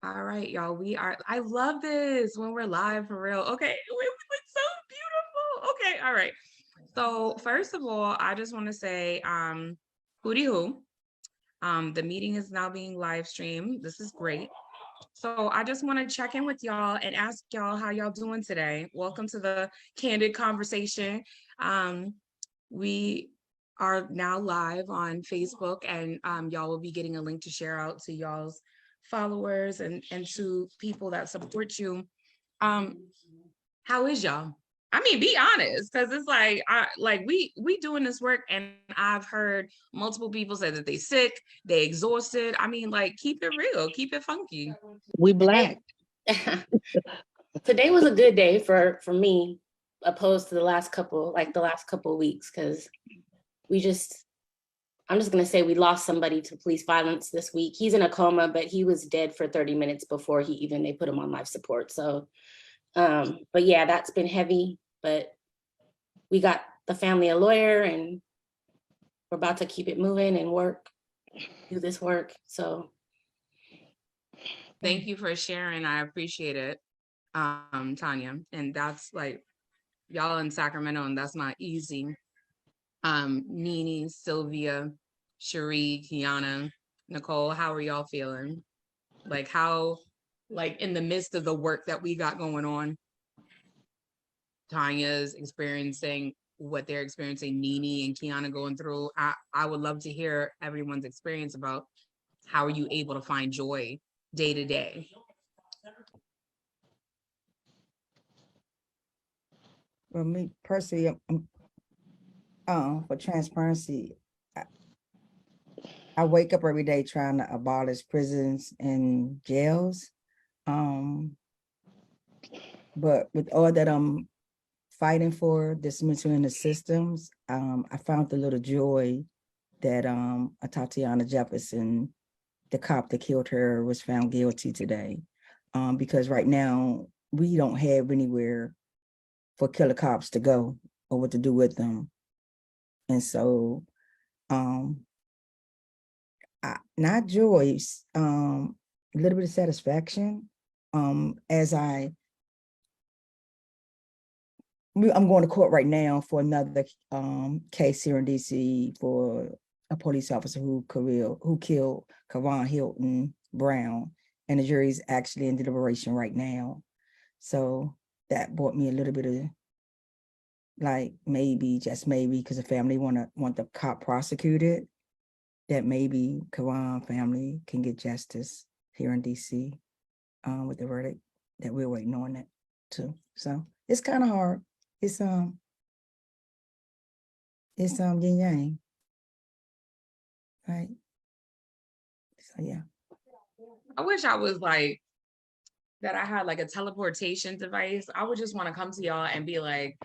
All right, y'all. I love this when we're live for real. Okay, we look so beautiful. Okay, all right. So first of all, I just want to say, hooty hoo. The meeting is now being live streamed. This is great. So I just want to check in with y'all and ask y'all how y'all doing today. Welcome to the Candid Conversation. We are now live on Facebook, and y'all will be getting a link to share out to y'all's followers and to people that support you. How is y'all? I mean, be honest, because it's like we doing this work, and I've heard multiple people say that they sick, they exhausted. I mean, like, keep it real, keep it funky. We Black. Today was a good day for me, opposed to the last couple of weeks, because I'm just gonna say we lost somebody to police violence this week. He's in a coma, but he was dead for 30 minutes before they put him on life support. So, but yeah, that's been heavy, but we got the family a lawyer and we're about to keep it moving and do this work, so. Thank you for sharing. I appreciate it, Tanya. And that's like, y'all in Sacramento, and that's not easy. NeeNee, Sylvia, Sheri, Qiana, Nichole, how are y'all feeling? Like in the midst of the work that we got going on, Tanya's experiencing what they're experiencing, NeeNee and Qiana going through. I would love to hear everyone's experience about how are you able to find joy day to day. Well, me personally, for transparency, I wake up every day trying to abolish prisons and jails. But with all that I'm fighting for, dismantling the systems, I found a little joy that Tatiana Jefferson, the cop that killed her, was found guilty today. Because right now we don't have anywhere for killer cops to go or what to do with them. And so not joy, a little bit of satisfaction as I'm going to court right now for another case here in DC for a police officer who killed Karan Hilton Brown, and the jury's actually in deliberation right now. So that brought me a little bit of, like, maybe, just maybe, because the family want the cop prosecuted, that maybe Karan family can get justice here in DC with the verdict that we're waiting on that too. So it's kind of hard. It's yin yang, right? So yeah. I wish I was like that. I had like a teleportation device. I would just want to come to y'all and be like,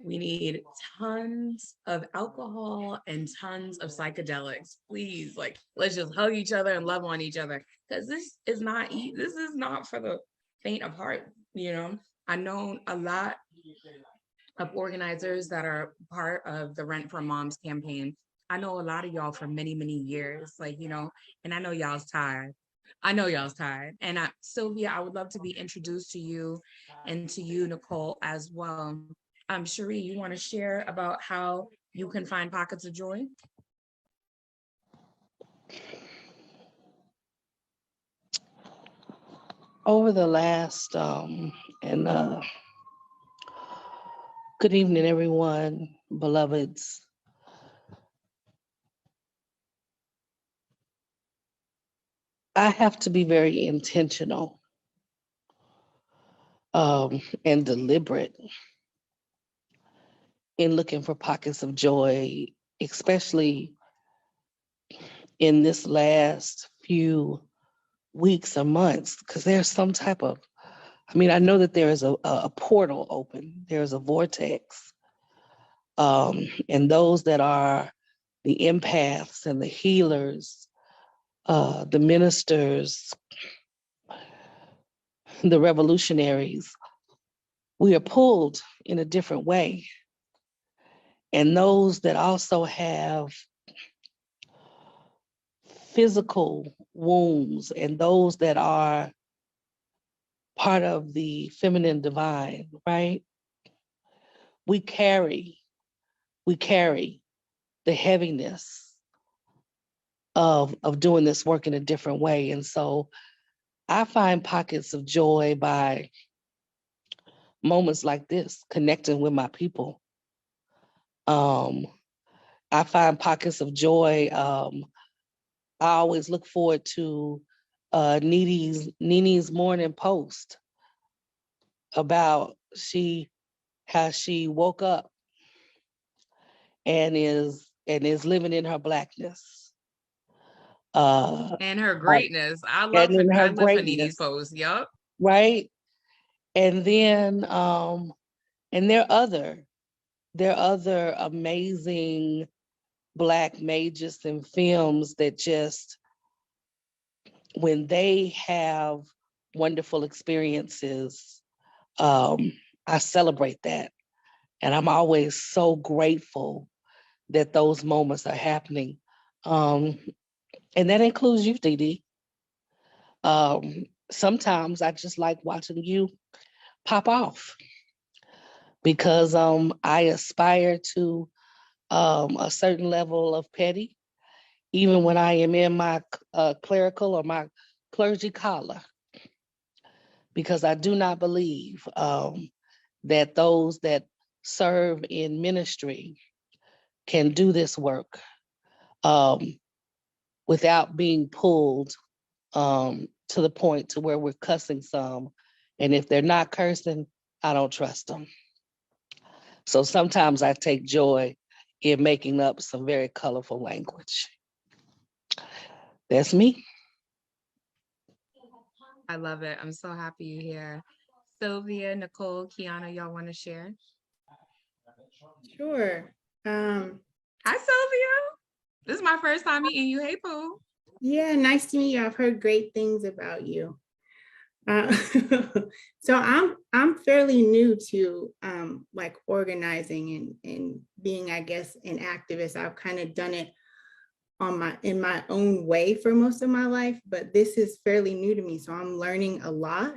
we need tons of alcohol and tons of psychedelics, please. Like, let's just hug each other and love on each other, because this is not for the faint of heart. You know, I know a lot of organizers that are part of the Rent for Moms campaign. I know a lot of y'all for many, many years, like, you know, and I know y'all's tired. And Sylvia, I would love to be introduced to you and to you, Nichole, as well. Sheri, you want to share about how you can find pockets of joy? Over the last, good evening, everyone, beloveds. I have to be very intentional and deliberate in looking for pockets of joy, especially in this last few weeks or months, because there's some type of, I know that there is a portal open, there's a vortex, and those that are the empaths and the healers, the ministers, the revolutionaries, we are pulled in a different way. And those that also have physical wombs and those that are part of the feminine divine, right? We carry the heaviness of doing this work in a different way. And so I find pockets of joy by moments like this, connecting with my people. I find pockets of joy. I always look forward to NeeNee's morning post about how she woke up and is living in her Blackness. And her Like, greatness. and in I her live for NeeNee's greatness, post. Yup. right? And then and there are other amazing Black mages and films that just, when they have wonderful experiences, I celebrate that. And I'm always so grateful that those moments are happening. And that includes you, DiDi. Sometimes I just like watching you pop off because I aspire to a certain level of petty, even when I am in my clerical or my clergy collar, because I do not believe that those that serve in ministry can do this work without being pulled to the point to where we're cussing some. And if they're not cursing, I don't trust them. So sometimes I take joy in making up some very colorful language. That's me. I love it. I'm so happy you're here. Sylvia, Nichole, Qiana, y'all want to share? Sure. Hi, Sylvia. This is my first time meeting you. Hey, Pooh. Yeah, nice to meet you. I've heard great things about you. Uh, so I'm fairly new to like organizing and being, I guess, an activist. I've kind of done it in my own way for most of my life, but this is fairly new to me. So I'm learning a lot.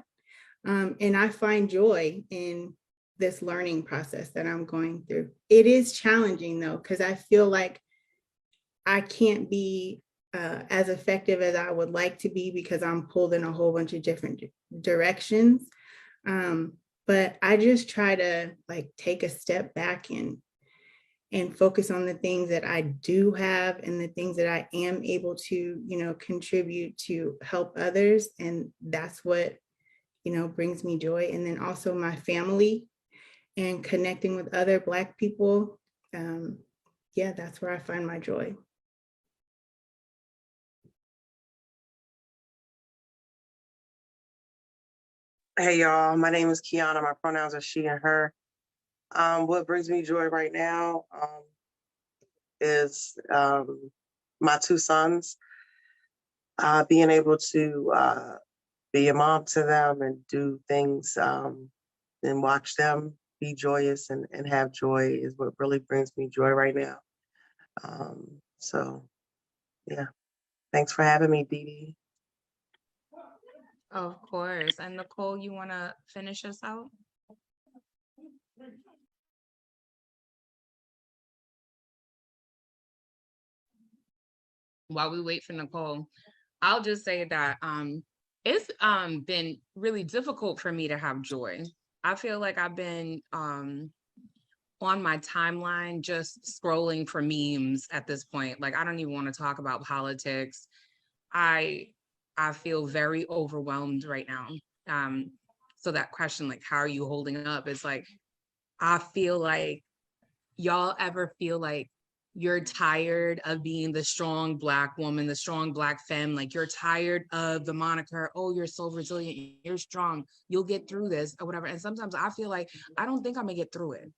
And I find joy in this learning process that I'm going through. It is challenging though, because I feel like I can't be as effective as I would like to be because I'm pulled in a whole bunch of different directions. But I just try to like take a step back and focus on the things that I do have and the things that I am able to, contribute to help others. And that's what, brings me joy. And then also my family and connecting with other Black people. Yeah, that's where I find my joy. Hey y'all, my name is Qiana. My pronouns are she and her. What brings me joy right now is my two sons. Being able to be a mom to them and do things and watch them be joyous and have joy is what really brings me joy right now. So yeah, thanks for having me, DiDi. Of course. And Nichole, you want to finish us out? While we wait for Nichole, I'll just say that it's been really difficult for me to have joy. I feel like I've been on my timeline just scrolling for memes at this point. Like I don't even want to talk about politics. I feel very overwhelmed right now. So that question, like, how are you holding up? It's like, I feel like y'all ever feel like you're tired of being the strong Black woman, the strong Black femme, like you're tired of the moniker, oh, you're so resilient, you're strong, you'll get through this or whatever. And sometimes I feel like, I don't think I'm gonna get through it.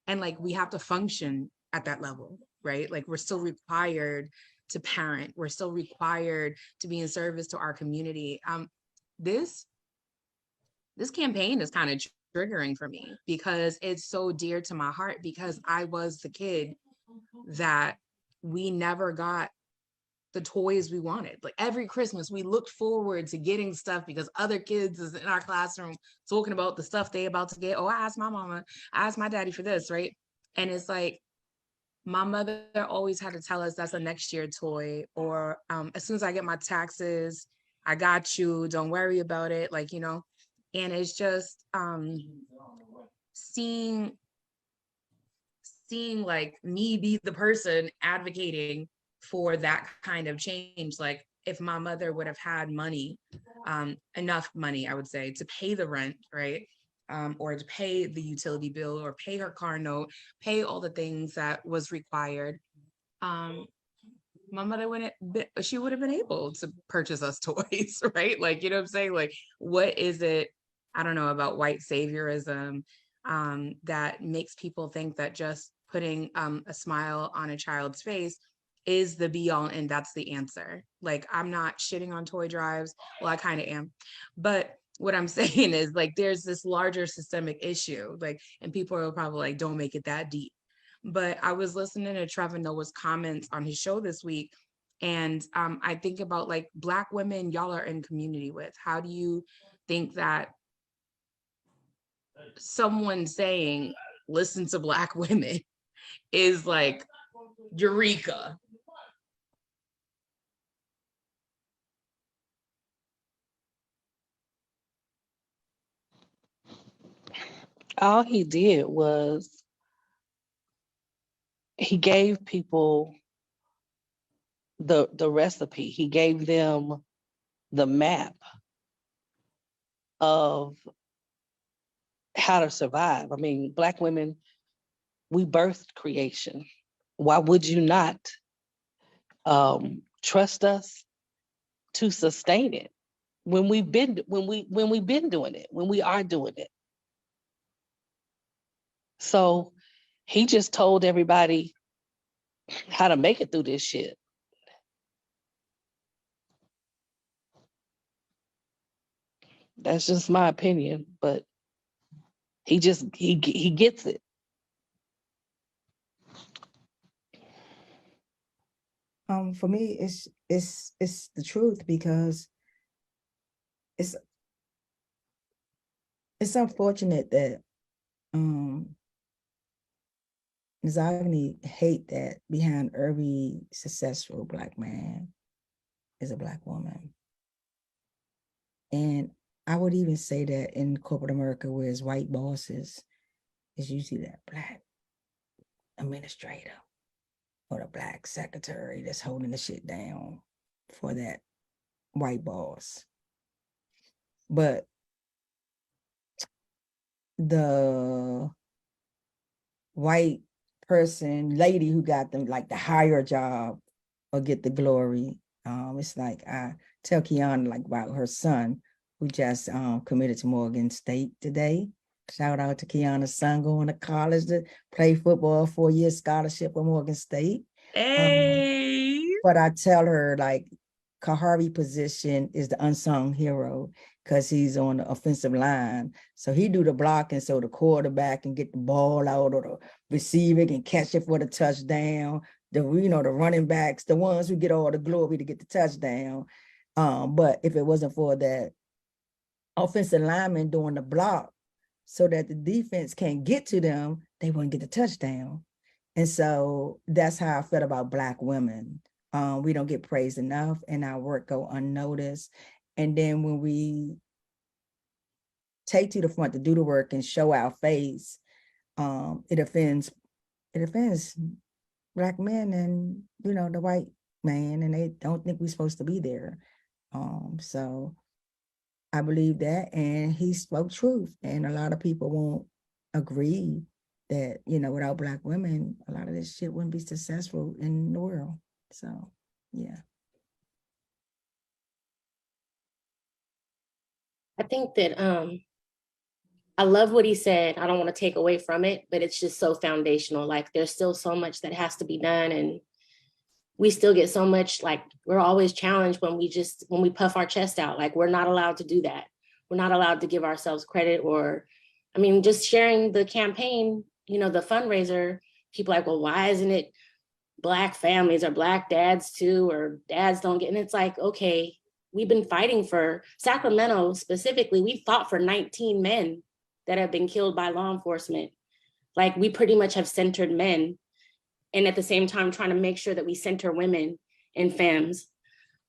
And like, we have to function at that level, right? Like we're still required to parent. We're still required to be in service to our community. This campaign is kind of triggering for me because it's so dear to my heart because I was the kid that we never got the toys we wanted. Like every Christmas, we looked forward to getting stuff because other kids is in our classroom talking about the stuff they about to get. Oh, I asked my mama, I asked my daddy for this, right? And it's like, my mother always had to tell us that's a next year toy, or as soon as I get my taxes, I got you, don't worry about it. Like, you know, and it's just seeing like me be the person advocating for that kind of change. Like if my mother would have had money, enough money, I would say, to pay the rent, right? Or to pay the utility bill or pay her car note, pay all the things that was required. My mother she would have been able to purchase us toys, right? Like, you know what I'm saying? Like, what is it, I don't know, about white saviorism that makes people think that just putting a smile on a child's face is the be all and that's the answer. Like, I'm not shitting on toy drives. Well, I kind of am. But what I'm saying is, like, there's this larger systemic issue, like, and people are probably like, don't make it that deep. But I was listening to Trevor Noah's comments on his show this week, and I think about like Black women y'all are in community with. How do you think that someone saying, listen to Black women is like Eureka? All he did was he gave people the recipe. He gave them the map of how to survive. I mean, Black women, we birthed creation. Why would you not trust us to sustain it when we've been doing it, when we are doing it? So he just told everybody how to make it through this shit. That's just my opinion, but he gets it. For me, it's the truth, because it's unfortunate that misogyny, hate that behind every successful Black man is a Black woman. And I would even say that in corporate America, where it's white bosses, it's usually that Black administrator or the Black secretary that's holding the shit down for that white boss. But the white person, lady who got them like the higher job or get the glory. It's like I tell Qiana like about her son who just committed to Morgan State today. Shout out to Qiana's son going to college to play football, 4-year scholarship at Morgan State. Hey. But I tell her like Kahari position is the unsung hero because he's on the offensive line. So he do the blocking so the quarterback can get the ball out, or the receiver can catch it for the touchdown. The running backs, the ones who get all the glory to get the touchdown. But if it wasn't for that offensive lineman doing the block so that the defense can't get to them, they wouldn't get the touchdown. And so that's how I felt about Black women. We don't get praised enough and our work go unnoticed. And then when we take to the front to do the work and show our face, it offends Black men and, the white man, and they don't think we're supposed to be there. So I believe that, and he spoke truth. And a lot of people won't agree that, without Black women, a lot of this shit wouldn't be successful in the world. So, yeah. I think that I love what he said. I don't want to take away from it, but it's just so foundational. Like there's still so much that has to be done, and we still get so much, like we're always challenged when we puff our chest out. Like we're not allowed to do that. We're not allowed to give ourselves credit, or, I mean, just sharing the campaign, the fundraiser, people are like, well, why isn't it Black families or Black dads too, or dads don't get, and it's like, okay, we've been fighting for Sacramento specifically. We fought for 19 men that have been killed by law enforcement. Like, we pretty much have centered men, and at the same time trying to make sure that we center women and femmes.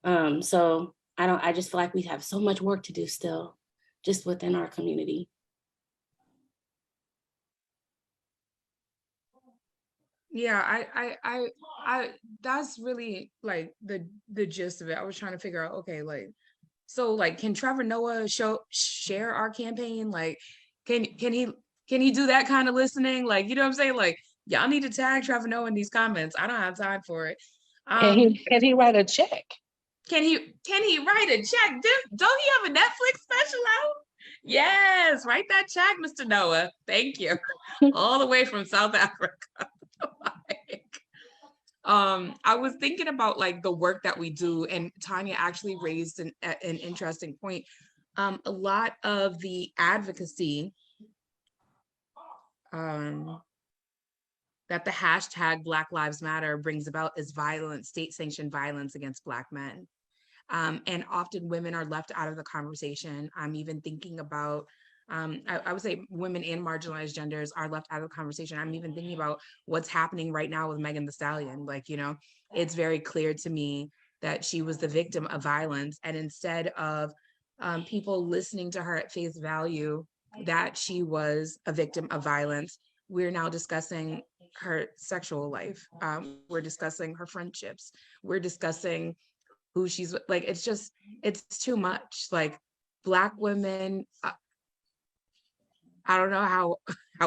So I just feel like we have so much work to do still, just within our community. Yeah, I that's really like the gist of it. I was trying to figure out, okay, like, so like, can Trevor Noah share our campaign? Like, can he do that kind of listening? Like, you know what I'm saying? Like, y'all need to tag Trevor Noah in these comments. I don't have time for it. Can he write a check? Can he write a check? Don't he have a Netflix special out? Yes, write that check, Mr. Noah. Thank you. All the way from South Africa. I was thinking about like the work that we do, and Tanya actually raised an interesting point. A lot of the advocacy that the hashtag Black Lives Matter brings about is violence, state-sanctioned violence against Black men. And often women are left out of the conversation. I'm even thinking about, I would say women and marginalized genders are left out of the conversation. I'm even thinking about what's happening right now with Megan Thee Stallion. Like, you know, it's very clear to me that she was the victim of violence. And instead of people listening to her at face value, that she was a victim of violence, we're now discussing her sexual life. We're discussing her friendships. We're discussing who she's with. Like, it's too much. Like, Black women, I don't know how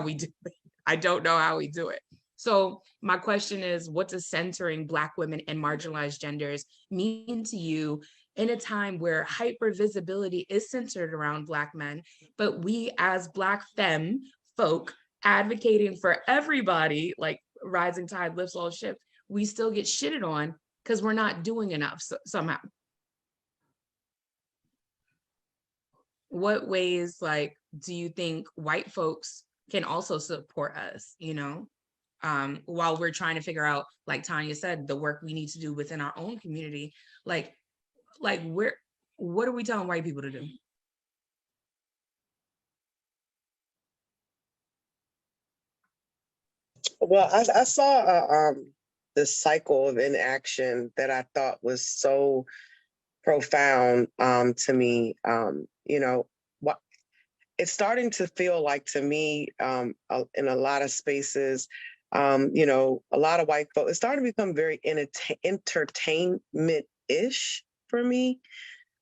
we do it. I don't know how we do it. So my question is, what does centering Black women and marginalized genders mean to you in a time where hypervisibility is centered around Black men, but we as Black femme folk advocating for everybody, like rising tide lifts all ships, we still get shitted on because we're not doing enough somehow? What ways, like, do you think white folks can also support us, you know, while we're trying to figure out, like Tanya said, the work we need to do within our own community? Like what are we telling white people to do? Well, I saw this cycle of inaction that I thought was so profound to me. You know, what it's starting to feel like to me in a lot of spaces, you know, a lot of white folks, it's starting to become very entertainment-ish for me.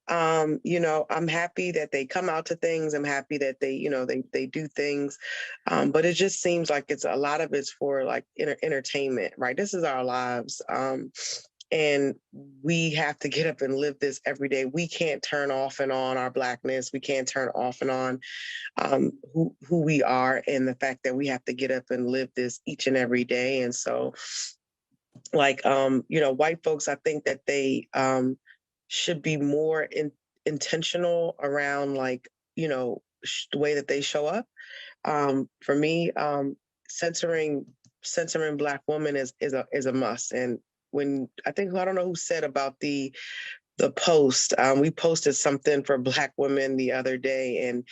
You know, I'm happy that they come out to things. I'm happy that they, you know, they do things. But it just seems like it's a lot of it's for like entertainment, right? This is our lives. And we have to get up and live this every day. We can't turn off and on our Blackness. We can't turn off and on who we are, and the fact that we have to get up and live this each and every day. And so, like, you know, white folks, I think that they should be more intentional around, like, you know, the way that they show up. For me, censoring Black women is a must. And when I don't know who said about the post, we posted something for Black women the other day, and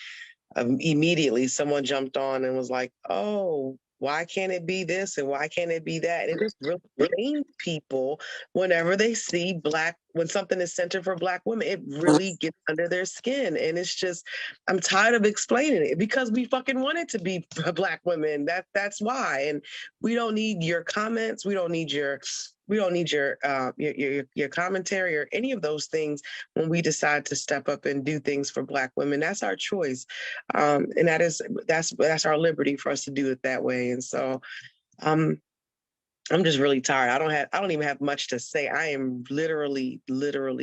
immediately someone jumped on and was like, oh, why can't it be this and why can't it be that? And it just really pains people whenever they see when something is centered for Black women. It really gets under their skin. And it's just, I'm tired of explaining it, because we fucking want it to be for Black women. That's why. And we don't need your comments. We don't need your commentary or any of those things when we decide to step up and do things for Black women. That's our choice. And that's our liberty for us to do it that way. And so I'm just really tired. I don't even have much to say. I am literally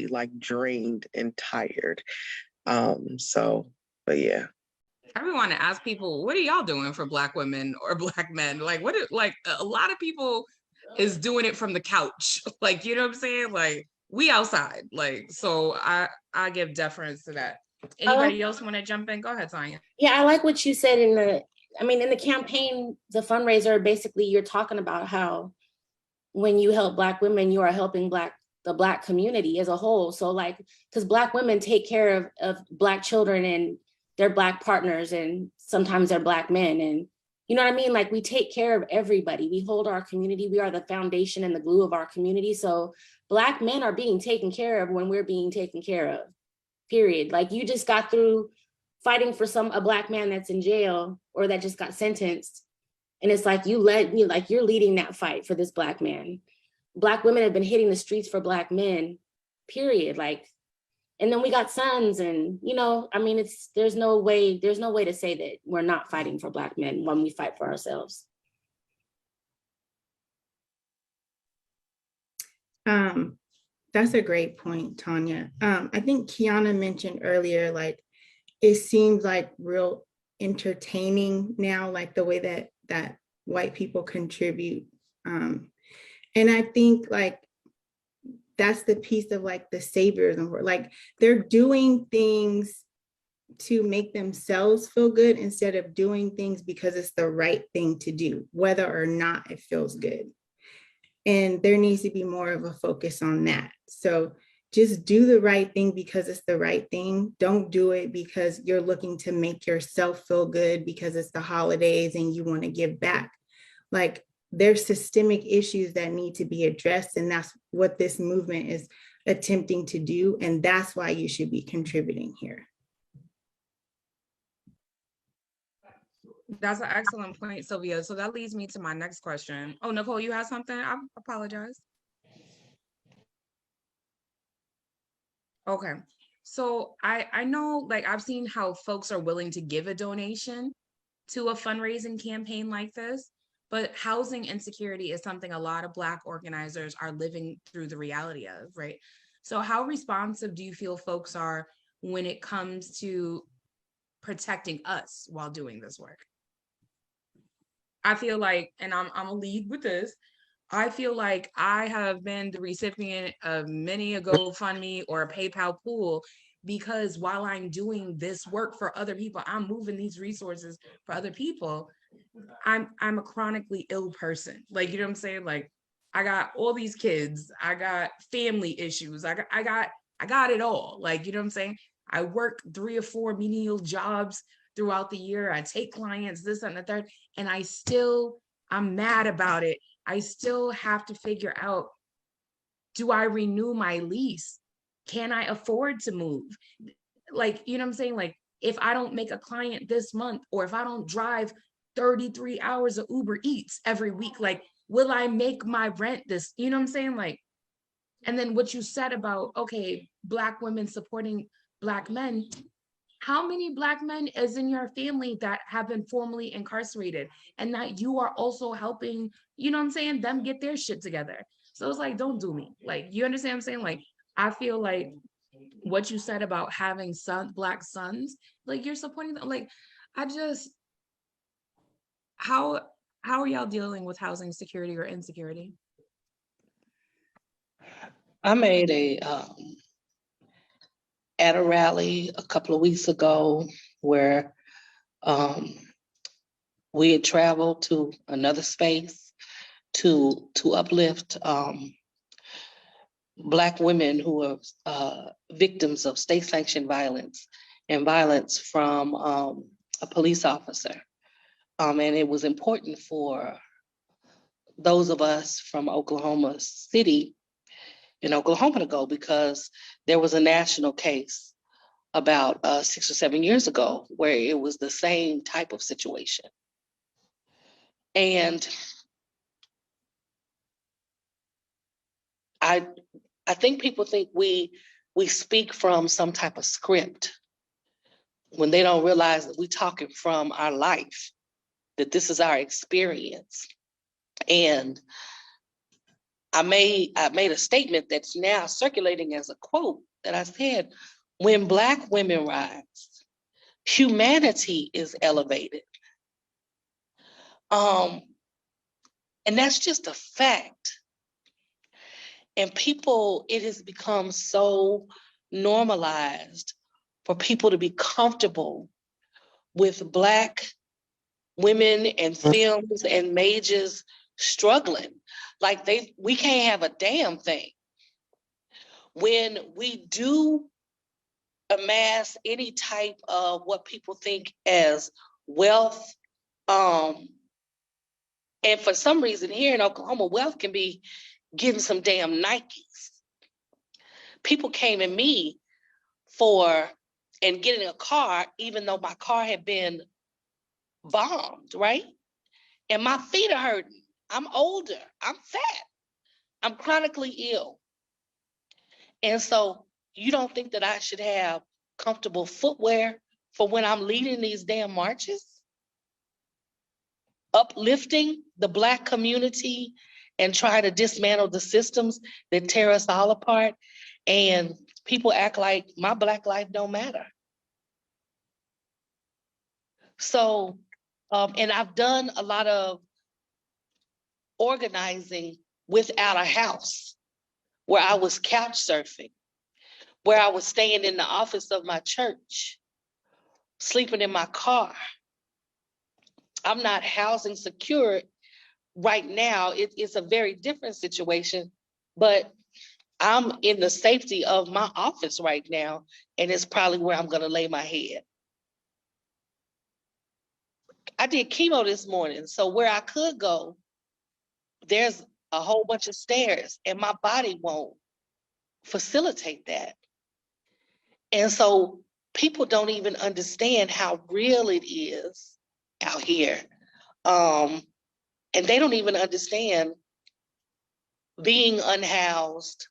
like drained and tired. But yeah. I want to ask people, what are y'all doing for Black women or Black men? Like, like a lot of people is doing it from the couch. Like, you know what I'm saying? Like, we outside. Like, so I give deference to that. Anybody else want to jump in? Go ahead, Tanya. Yeah, I like what you said in the campaign, the fundraiser, basically you're talking about how when you help Black women, you are helping the Black community as a whole. So like, because Black women take care of Black children and their Black partners, and sometimes they're Black men. And you know what I mean? Like, we take care of everybody. We hold our community. We are the foundation and the glue of our community. So Black men are being taken care of when we're being taken care of, period. Like, you just got through fighting for a Black man that's in jail or that just got sentenced. And it's like, you're leading that fight for this Black man. Black women have been hitting the streets for Black men, period. Like, and then we got sons, and, you know, I mean, there's no way to say that we're not fighting for Black men when we fight for ourselves. That's a great point, Tanya. I think Qiana mentioned earlier, like, it seems like real entertaining now, like the way that white people contribute. And I think like that's the piece of like the saviors, and like they're doing things to make themselves feel good instead of doing things because it's the right thing to do, whether or not it feels good. And there needs to be more of a focus on that. So just do the right thing because it's the right thing. Don't do it because you're looking to make yourself feel good because it's the holidays and you want to give back. Like, there's systemic issues that need to be addressed, and that's what this movement is attempting to do. And that's why you should be contributing here. That's an excellent point, Sylvia. So that leads me to my next question. Oh, Nichole, you have something? I apologize. Okay. So I know, like, I've seen how folks are willing to give a donation to a fundraising campaign like this, but housing insecurity is something a lot of Black organizers are living through the reality of, right? So how responsive do you feel folks are when it comes to protecting us while doing this work? I feel like, and I'm gonna lead with this, I feel like I have been the recipient of many a GoFundMe or a PayPal pool, because while I'm doing this work for other people, I'm moving these resources for other people. I'm a chronically ill person. Like, you know what I'm saying? Like, I got all these kids, I got family issues, I got it all. Like, you know what I'm saying? I work 3 or 4 menial jobs throughout the year. I take clients, this and the third, and I'm mad about it. I still have to figure out, do I renew my lease? Can I afford to move? Like, you know what I'm saying? Like, if I don't make a client this month, or if I don't drive 33 hours of Uber Eats every week, like, will I make my rent this? You know what I'm saying? Like, and then what you said about, okay, Black women supporting Black men, how many Black men is in your family that have been formally incarcerated and that you are also helping, you know what I'm saying, them get their shit together? So it's like, don't do me. Like, you understand what I'm saying? Like, I feel like what you said about having Black sons, like, you're supporting them. Like, how are y'all dealing with housing security or insecurity? I made at a rally a couple of weeks ago where we had traveled to another space to uplift Black women who are victims of state-sanctioned violence and violence from a police officer. And it was important for those of us from Oklahoma City in Oklahoma to go, because there was a national case about 6 or 7 years ago where it was the same type of situation. And I think people think we speak from some type of script when they don't realize that we're talking from our life, that this is our experience. And I made a statement that's now circulating as a quote that I said, when Black women rise, humanity is elevated. And that's just a fact. And people, it has become so normalized for people to be comfortable with Black women and films and majors struggling. Like we can't have a damn thing. When we do amass any type of what people think as wealth, and for some reason here in Oklahoma, wealth can be getting some damn Nikes. People came at me and getting a car, even though my car had been bombed, right? And my feet are hurting. I'm older. I'm fat. I'm chronically ill. And so you don't think that I should have comfortable footwear for when I'm leading these damn marches? Uplifting the Black community and try to dismantle the systems that tear us all apart. And people act like my Black life don't matter. So, and I've done a lot of organizing without a house, where I was couch surfing, where I was staying in the office of my church, sleeping in my car. I'm not housing secure right now. It's a very different situation, but I'm in the safety of my office right now, and it's probably where I'm gonna lay my head. I did chemo this morning, so where I could go, there's a whole bunch of stairs, and my body won't facilitate that. And so people don't even understand how real it is out here. And they don't even understand being unhoused,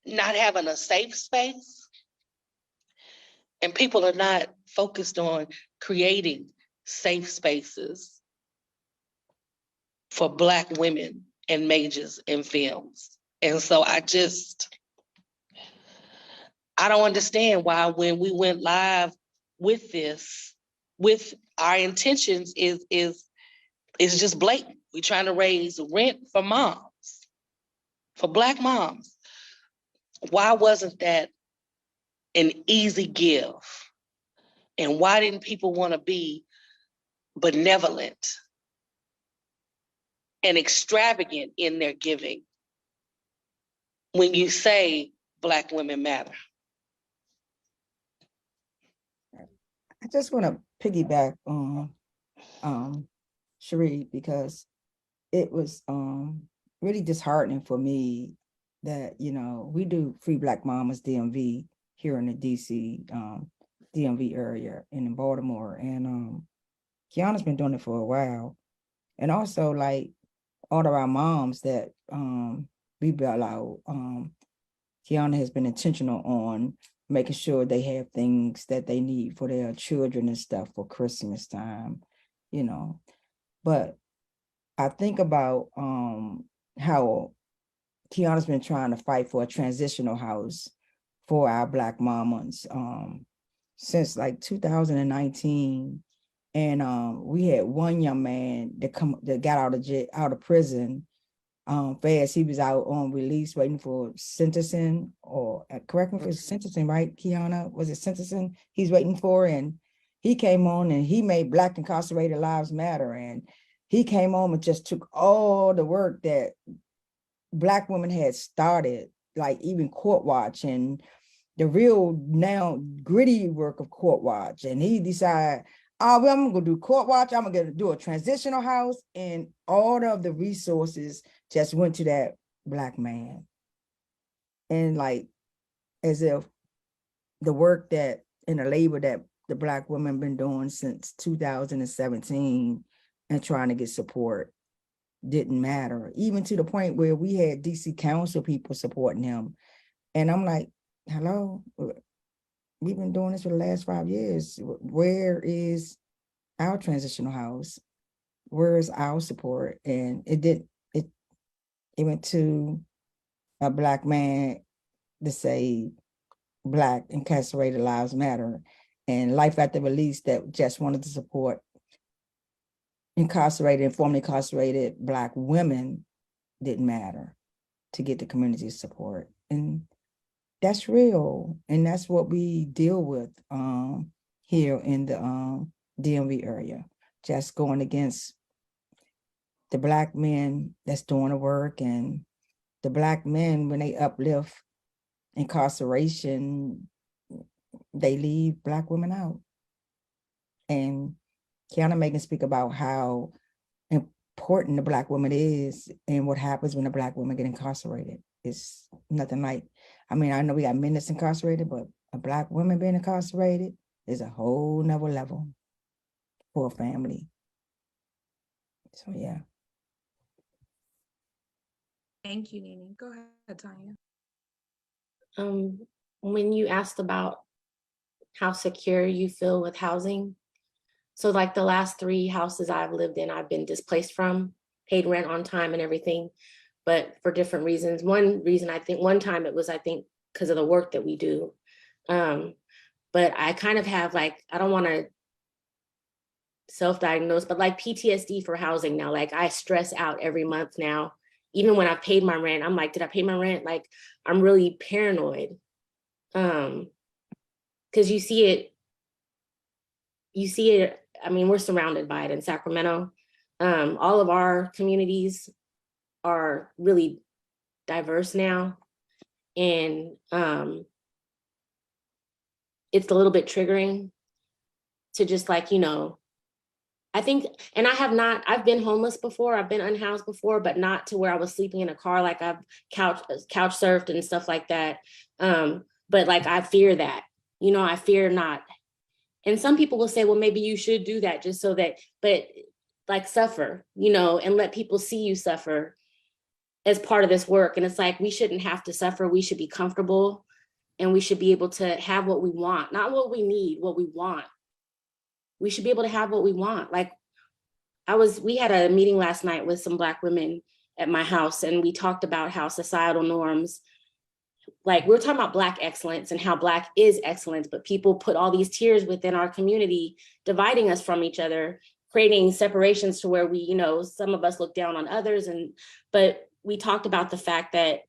not having a safe space. And people are not focused on creating safe spaces for Black women and majors and films. And so I don't understand why when we went live with this, with our intentions is just blatant. We're trying to raise rent for moms, for Black moms. Why wasn't that an easy give? And why didn't people want to be benevolent and extravagant in their giving when you say Black women matter? I just want to piggyback on Sheri, because it was really disheartening for me that, you know, we do Free Black Mamas DMV here in the DC DMV area and in Baltimore, and Qiana's been doing it for a while. And also, like, all of our moms that we bail out, Qiana has been intentional on making sure they have things that they need for their children and stuff for Christmas time, you know. But I think about how Qiana's been trying to fight for a transitional house for our Black mamas since like 2019. And we had one young man that got out of prison fast. He was out on release waiting for sentencing, or correct me if it's sentencing, right, Qiana? Was it sentencing he's waiting for? And he came on and he made Black incarcerated lives matter. And he came on and just took all the work that Black women had started, like even Court Watch and the real now gritty work of Court Watch. And he decided, oh, well, I'm gonna do Court Watch, I'm gonna do a transitional house, and all of the resources just went to that Black man. And like, as if the work that and the labor that the Black women been doing since 2017 and trying to get support didn't matter, even to the point where we had DC council people supporting him. And I'm like, hello, we've been doing this for the last 5 years. Where is our transitional house? Where is our support? And it went to a Black man to say Black incarcerated lives matter, and Life After Release that just wanted to support incarcerated and formerly incarcerated Black women didn't matter to get the community support. And that's real. And that's what we deal with here in the DMV area, just going against the Black men that's doing the work, and the Black men, when they uplift incarceration, they leave Black women out. And Qiana Megan speak about how important the Black woman is and what happens when a Black woman get incarcerated. It's nothing like, I mean, I know we got men that's incarcerated, but a Black woman being incarcerated is a whole nother level for a family. So yeah. Thank you, NeeNee. Go ahead, Tanya. When you asked about how secure you feel with housing, so like the last 3 houses I've lived in, I've been displaced from, paid rent on time and everything, but for different reasons. One reason, I think one time it was, I think, because of the work that we do. But I kind of have like, I don't want to self-diagnose, but like PTSD for housing now. Like I stress out every month now. Even when I paid my rent, I'm like, did I pay my rent? Like I'm really paranoid. Because you see it, I mean, we're surrounded by it in Sacramento. All of our communities are really diverse now. And it's a little bit triggering to just like, you know, I think, and I've been homeless before, I've been unhoused before, but not to where I was sleeping in a car, like I've couch surfed and stuff like that. But like, I fear that, you know, I fear not. And some people will say, well, maybe you should do that just so that, but like suffer, you know, and let people see you suffer as part of this work. And it's like, we shouldn't have to suffer. We should be comfortable and we should be able to have what we want, not what we need, what we want. We should be able to have what we want. Like we had a meeting last night with some Black women at my house, and we talked about how societal norms, like we're talking about Black excellence and how Black is excellence, but people put all these tiers within our community, dividing us from each other, creating separations to where we, you know, some of us look down on others. But we talked about the fact that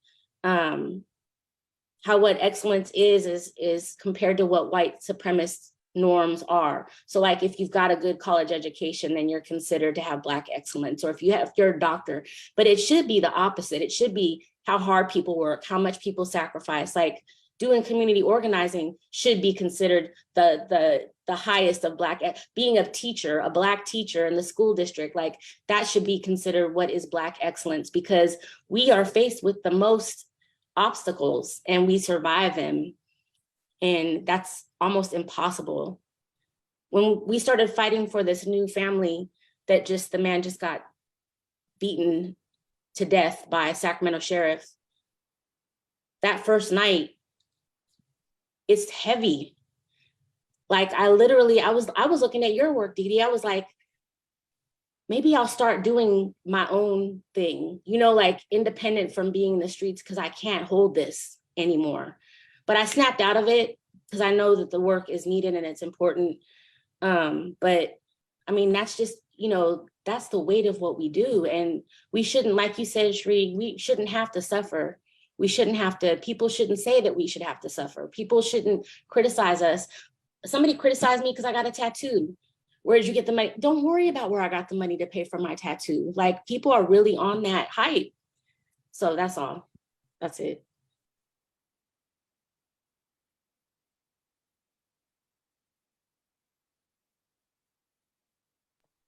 how what excellence is compared to what white supremacist norms are. So like if you've got a good college education, then you're considered to have Black excellence, or if you're a doctor, but it should be the opposite. It should be how hard people work, how much people sacrifice. Like doing community organizing should be considered the highest of Black, being a teacher, a Black teacher in the school district, like that should be considered what is Black excellence, because we are faced with the most obstacles and we survive them. And that's almost impossible. When we started fighting for this new family that the man just got beaten to death by Sacramento sheriff, that first night, it's heavy. Like I was looking at your work, DiDi. I was like, maybe I'll start doing my own thing, you know, like independent from being in the streets, because I can't hold this anymore. But I snapped out of it because I know that the work is needed and it's important. But I mean, that's just, you know, that's the weight of what we do. And we shouldn't, like you said, Sheri, we shouldn't have to suffer. People shouldn't say that we should have to suffer. People shouldn't criticize us. Somebody criticized me because I got a tattoo. Where did you get the money? Don't worry about where I got the money to pay for my tattoo. Like people are really on that hype. So that's all. That's it.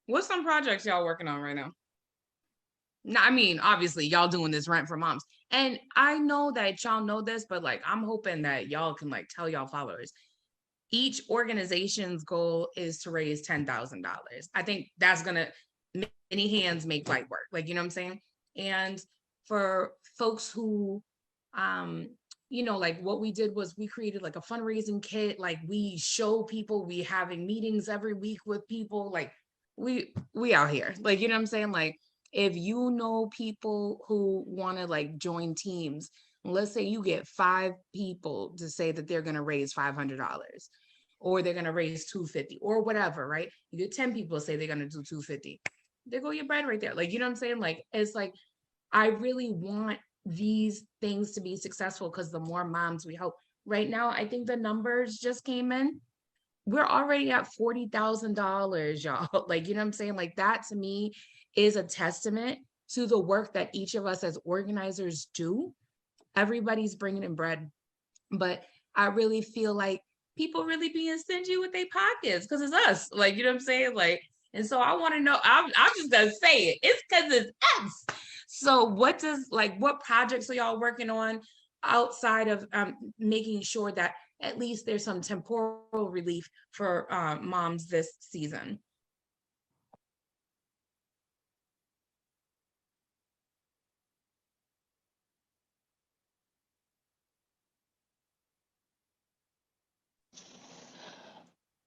What's some projects y'all working on right now? No, I mean, obviously y'all doing this rent for moms. And I know that y'all know this, but like, I'm hoping that y'all can like tell y'all followers, each organization's goal is to raise $10,000. I think that's gonna, many hands make light work. Like, you know what I'm saying? And for folks who, you know, like what we did was we created like a fundraising kit. Like we show people, we having meetings every week with people, like we out here, like, you know what I'm saying? Like, if you know people who want to like join teams, let's say you get 5 people to say that they're going to raise $500 or they're going to raise $250 or whatever, right? You get 10 people say they're going to do $250. There go your bread right there. Like, you know what I'm saying? Like, it's like, I really want these things to be successful because the more moms we help. Right now, I think the numbers just came in. we're already at $40,000, y'all. Like, you know what I'm saying? Like, that to me is a testament to the work that each of us as organizers do. Everybody's bringing in bread, but I really feel like people really being stingy with their pockets because it's us. Like, you know what I'm saying? Like, and so I want to know, I'm just gonna say it. It's because it's us. So what projects are y'all working on outside of making sure that at least there's some temporal relief for moms this season?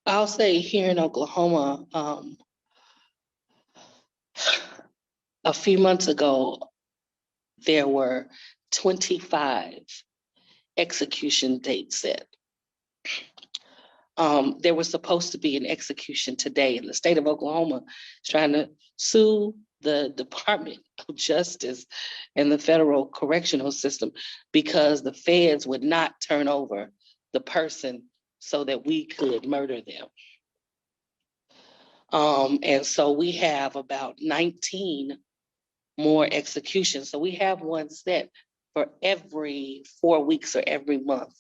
I'll say here in Oklahoma, a few months ago, there were 25 execution dates set. There was supposed to be an execution today, and the state of Oklahoma is trying to sue the Department of Justice and the federal correctional system because the feds would not turn over the person so that we could murder them. And so we have about 19 more executions. So we have one set for every 4 weeks or every month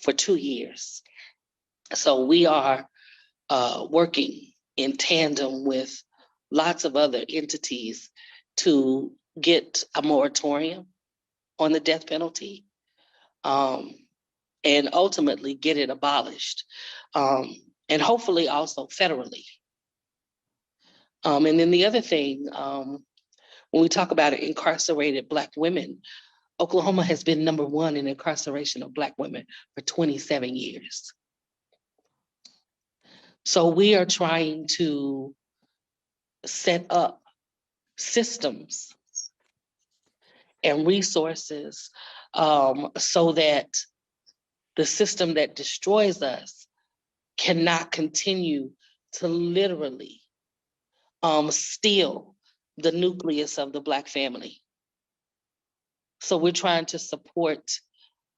for 2 years. So we are working in tandem with lots of other entities to get a moratorium on the death penalty, and ultimately get it abolished, and hopefully also federally. And then the other thing, when we talk about incarcerated Black women, Oklahoma has been #1 in incarceration of Black women for 27 years. So we are trying to set up systems and resources so that the system that destroys us cannot continue to literally steal the nucleus of the Black family. So we're trying to support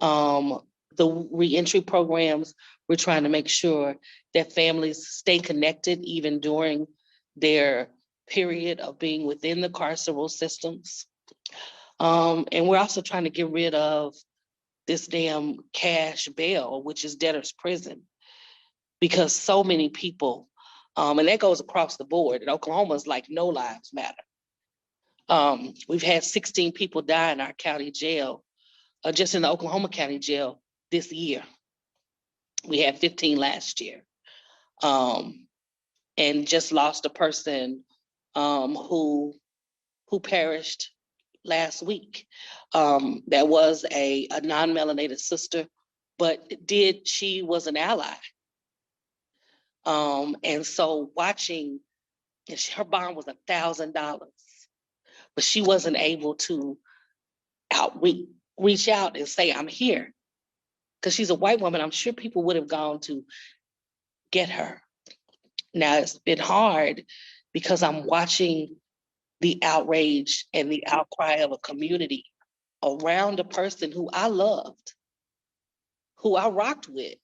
the reentry programs. We're trying to make sure that families stay connected even during their period of being within the carceral systems. And we're also trying to get rid of this damn cash bail, which is debtor's prison, because so many people, and that goes across the board. In Oklahoma, it's like no lives matter. We've had 16 people die in our county jail, just in the Oklahoma County Jail this year. We had 15 last year. And just lost a person who perished last week. That was a non-melanated sister, but she was an ally. And so watching, her bond was $1,000, but she wasn't able to reach out and say, I'm here. Because she's a white woman, I'm sure people would have gone to get her. Now it's been hard because I'm watching the outrage and the outcry of a community around a person who I loved, who I rocked with,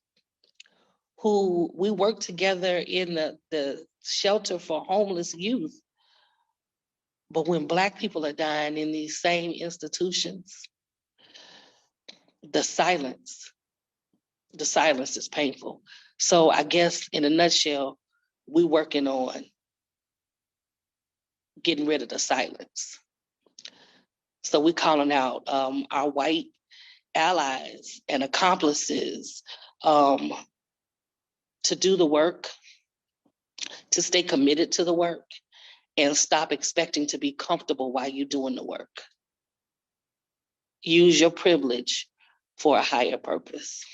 who we worked together in the shelter for homeless youth. But when Black people are dying in these same institutions, the silence is painful. So I guess in a nutshell, we're working on getting rid of the silence. So we're calling out our white allies and accomplices to do the work, to stay committed to the work, and stop expecting to be comfortable while you're doing the work. Use your privilege for a higher purpose.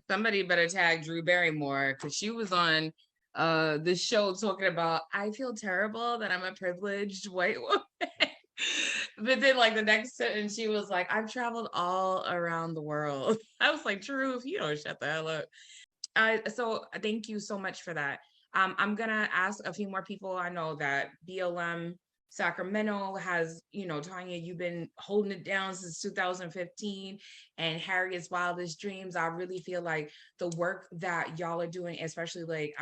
Somebody better tag Drew Barrymore, because she was on this show talking about, I feel terrible that I'm a privileged white woman. But then like the next sentence, she was like, I've traveled all around the world. I was like, Drew, if you don't shut the hell up. So thank you so much for that. I'm gonna ask a few more people. I know that BLM Sacramento has, you know, Tanya, you've been holding it down since 2015, and Harriet's Wildest Dreams. I really feel like the work that y'all are doing, especially like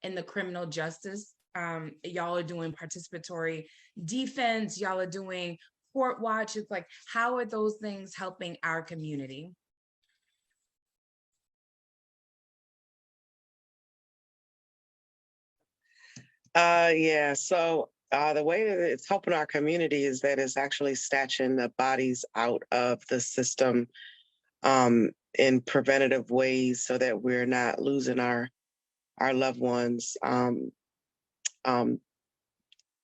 in the criminal justice, y'all are doing participatory defense, y'all are doing court watch. It's like, how are those things helping our community? Yeah, so the way that it's helping our community is that it's actually snatching the bodies out of the system in preventative ways so that we're not losing our loved ones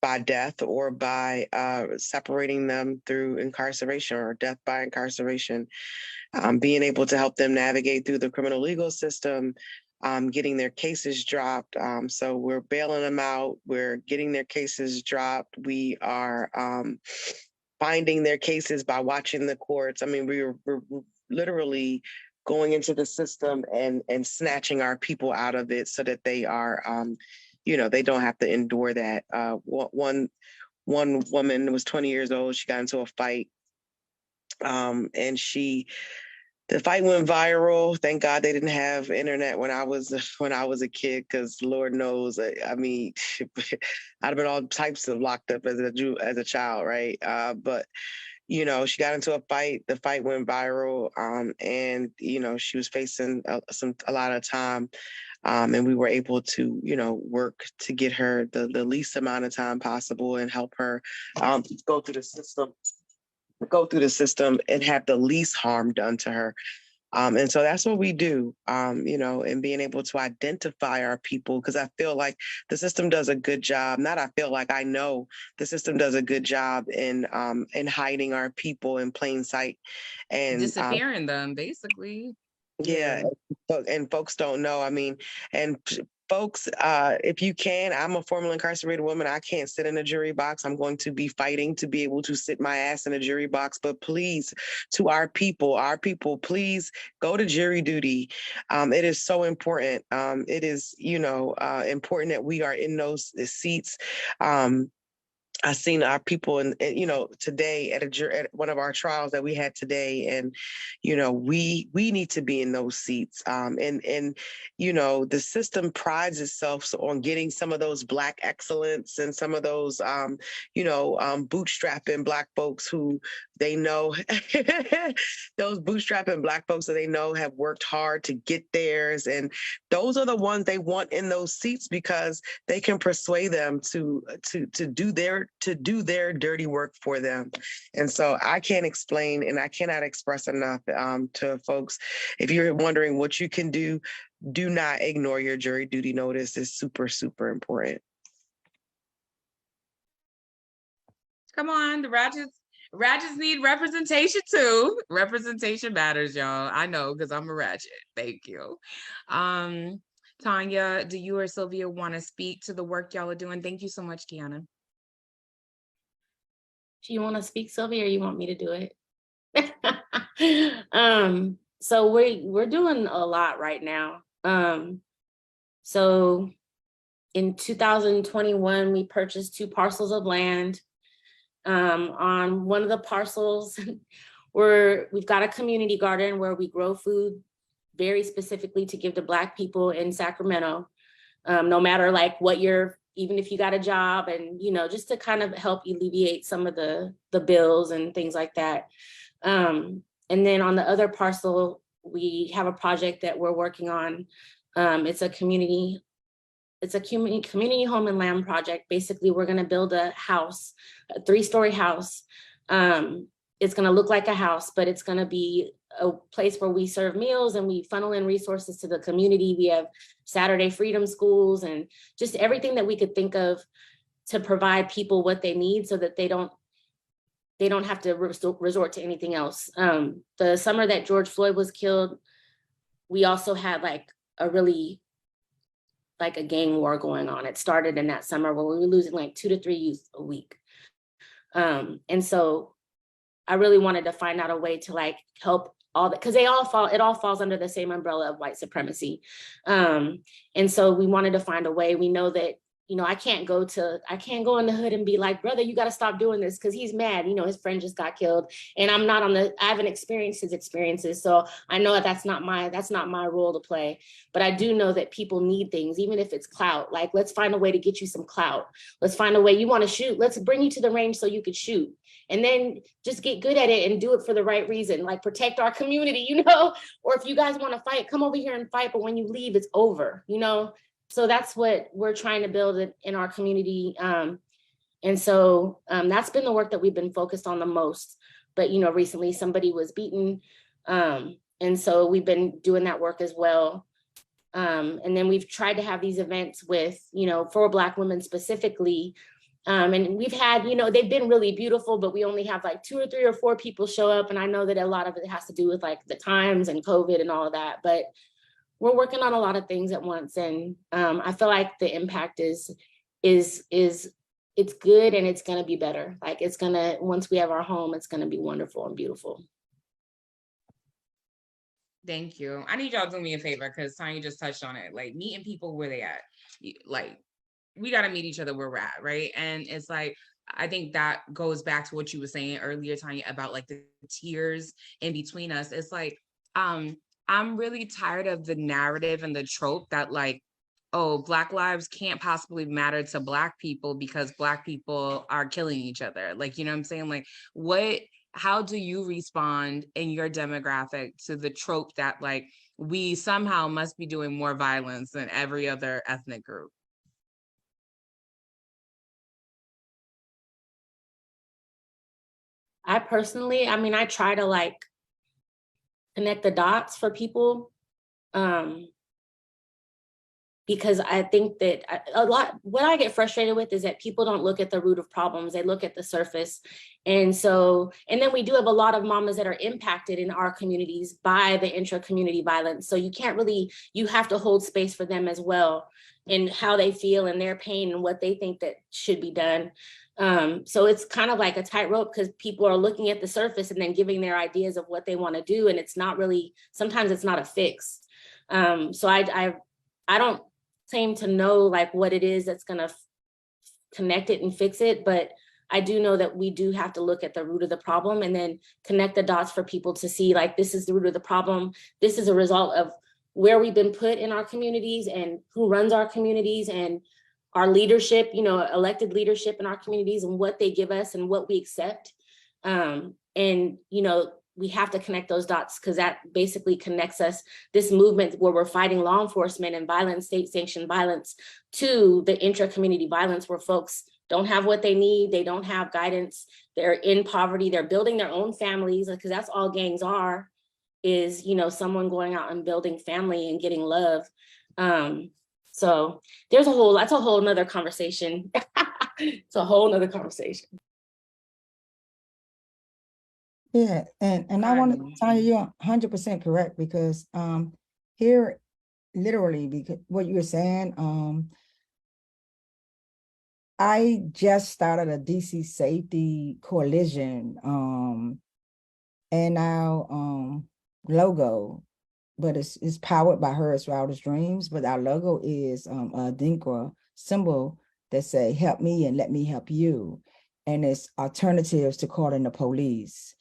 by death or by separating them through incarceration or death by incarceration. Being able to help them navigate through the criminal legal system, getting their cases dropped. So we're bailing them out. We're getting their cases dropped. We are finding their cases by watching the courts. I mean, we're literally going into the system and snatching our people out of it so that they are, you know, they don't have to endure that. One woman was 20 years old. She got into a fight, and the fight went viral. Thank God they didn't have internet when I was a kid, because Lord knows, I mean, I'd have been all types of locked up as a child, right? But you know, she got into a fight. The fight went viral, and you know, she was facing a lot of time, and we were able to, you know, work to get her the least amount of time possible and help her go through the system and have the least harm done to her. And so that's what we do, you know, and being able to identify our people, because I feel like the system does a good job. I know the system does a good job in hiding our people in plain sight and Disappearing them, basically. yeah, and folks don't know. I mean, and folks, if you can, I'm a formerly incarcerated woman. I can't sit in a jury box. I'm going to be fighting to be able to sit my ass in a jury box. But please, to our people, please go to jury duty. It is so important. It is, you know, important that we are in those seats. I seen our people you know, today at one of our trials that we had today, and you know, we need to be in those seats. And you know, the system prides itself on getting some of those Black excellence and some of those you know, bootstrapping Black folks who they know those bootstrapping Black folks that they know have worked hard to get theirs, and those are the ones they want in those seats because they can persuade them to do their dirty work for them. And so I can't explain and I cannot express enough to folks. If you're wondering what you can do not ignore your jury duty notice. It's super, super important. Come on, the Ratchets need representation too. Representation matters, y'all. I know, because I'm a Ratchet. Thank you. Tanya, do you or Sylvia want to speak to the work y'all are doing? Thank you so much, Qiana. Do you want to speak, Sylvia, or you want me to do it? So we're doing a lot right now. So in 2021, we purchased 2 parcels of land. On one of the parcels, we've got a community garden where we grow food very specifically to give to Black people in Sacramento, no matter like what even if you got a job, and you know, just to kind of help alleviate some of the bills and things like that. And then on the other parcel, we have a project that we're working on. It's a community home and land project. Basically, we're going to build a house, a 3-story house. It's going to look like a house, but it's going to be a place where we serve meals and we funnel in resources to the community. We have Saturday freedom schools and just everything that we could think of to provide people what they need so that they don't have to resort to anything else. The summer that George Floyd was killed, we also had like a gang war going on. It started in that summer where we were losing like 2 to 3 youth a week. And so I really wanted to find out a way to like help all that, because it all falls under the same umbrella of white supremacy. And so we wanted to find a way. We know that I can't go in the hood and be like, brother, you got to stop doing this, because he's mad. His friend just got killed, and I haven't experienced his experiences, so I know that's not my role to play. But I do know that people need things, even if it's clout. Like, let's find a way to get you some clout. Let's find a way. You want to shoot? Let's bring you to the range so you could shoot, and then just get good at it and do it for the right reason, like protect our community, or if you guys want to fight, come over here and fight, but when you leave, it's over, So that's what we're trying to build in our community. And so that's been the work that we've been focused on the most. But, recently somebody was beaten. And so we've been doing that work as well. And then we've tried to have these events with, for Black women specifically. And we've had, they've been really beautiful, but we only have like 2 or 3 or 4 people show up. And I know that a lot of it has to do with like the times and COVID and all of that. But we're working on a lot of things at once. And I feel like the impact is it's good, and it's going to be better. Like, once we have our home, it's going to be wonderful and beautiful. Thank you. I need y'all to do me a favor, because Tanya just touched on it. Like, meeting people where they at. Like, we got to meet each other where we're at, right? And it's like, I think that goes back to what you were saying earlier, Tanya, about like the tiers in between us. It's like, I'm really tired of the narrative and the trope that like, oh, Black lives can't possibly matter to Black people because Black people are killing each other. Like, you know what I'm saying? Like, how do you respond in your demographic to the trope that like, we somehow must be doing more violence than every other ethnic group? I personally, I try to like connect the dots for people, because I think that what I get frustrated with is that people don't look at the root of problems, they look at the surface. And then we do have a lot of mamas that are impacted in our communities by the intra-community violence. So you have to hold space for them as well, and how they feel and their pain and what they think that should be done. So it's kind of like a tightrope, because people are looking at the surface and then giving their ideas of what they want to do. And sometimes it's not a fix. So I don't claim to know like what it is that's going to connect it and fix it. But I do know that we do have to look at the root of the problem and then connect the dots for people to see like, this is the root of the problem. This is a result of where we've been put in our communities and who runs our communities and our leadership, elected leadership in our communities, and what they give us and what we accept. We have to connect those dots, because that basically connects us, this movement where we're fighting law enforcement and violence, state sanctioned violence, to the intra-community violence where folks don't have what they need. They don't have guidance. They're in poverty. They're building their own families, because that's all gangs are, is, someone going out and building family and getting love. So that's a whole nother conversation. It's a whole nother conversation. Yeah, and I want to tell you, you're 100% correct, because here, literally, because what you were saying, I just started a DC safety coalition, and our logo, but it's powered by her, it's Wildest Dreams, but our logo is a Dinkra symbol that say, help me and let me help you. And it's alternatives to calling the police.